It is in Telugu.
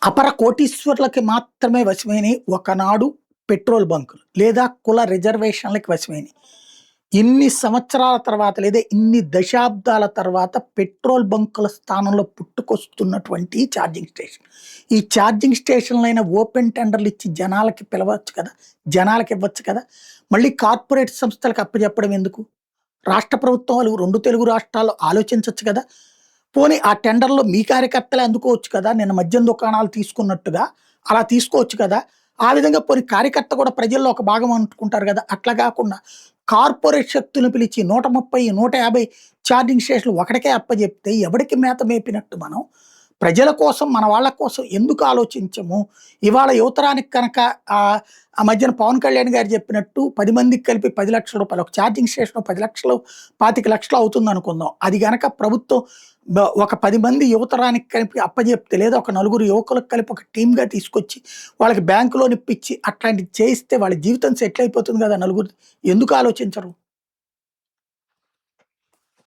అపర కోటీశ్వరులకి మాత్రమే వశమైనయి ఒకనాడు పెట్రోల్ బంకులు లేదా కుల రిజర్వేషన్‌లకి వశమైనయి. ఇన్ని సంవత్సరాల తర్వాత లేదా ఇన్ని దశాబ్దాల తర్వాత పెట్రోల్ బంకుల స్థానంలో పుట్టుకొస్తున్నటువంటి ఛార్జింగ్ స్టేషన్. ఈ ఛార్జింగ్ స్టేషన్‌లైన ఓపెన్ టెండర్‌లు ఇచ్చి జనాలకి పిలవచ్చు కదా! జనాలకివ్వచ్చు కదా! మళ్ళీ కార్పొరేట్ సంస్థలకు అప్పజెప్పడం ఎందుకు? రాష్ట్ర ప్రభుత్వాలు 2 తెలుగు రాష్ట్రాల్లో ఆలోచించొచ్చు కదా! పోనీ ఆ టెండర్‌లో మీ కార్యకర్తలే అందుకోవచ్చు కదా! నిన్న మద్యం దుకాణాలు తీసుకున్నట్టుగా అలా తీసుకోవచ్చు కదా! ఆ విధంగా పోనీ కార్యకర్త కూడా ప్రజల్లో ఒక భాగం అనుకుంటారు కదా! అట్లా గాకుండా కార్పొరేట్ శక్తులను పిలిచి 130, 150 ఛార్జింగ్ స్టేషన్‌లు ఒకడికే అప్పజెప్తే ఎవడికి మేత మేపినట్టు మనం? ప్రజల కోసం, మన వాళ్ళ కోసం ఎందుకు ఆలోచించము? ఇవాళ యువతరానికి కనుక ఆ మధ్యన పవన్ కళ్యాణ్ గారు చెప్పినట్టు 10 మందికి కలిపి రూ. 10,00,000 ఒక ఛార్జింగ్ స్టేషన్ 10,00,000, 25,00,000 అవుతుందనుకుందాం. అది గనక ప్రభుత్వం ఒక 10 మంది యువతరానికి కలిపి అప్పజెప్తే లేదా ఒక నలుగురు యువకులకు కలిపి ఒక టీమ్‌గా తీసుకొచ్చి వాళ్ళకి బ్యాంక్ లోన్ ఇప్పించి అట్లాంటివి చేయిస్తే వాళ్ళ జీవితం సెటిల్ అయిపోతుంది కదా నలుగురిది. ఎందుకు ఆలోచించరు?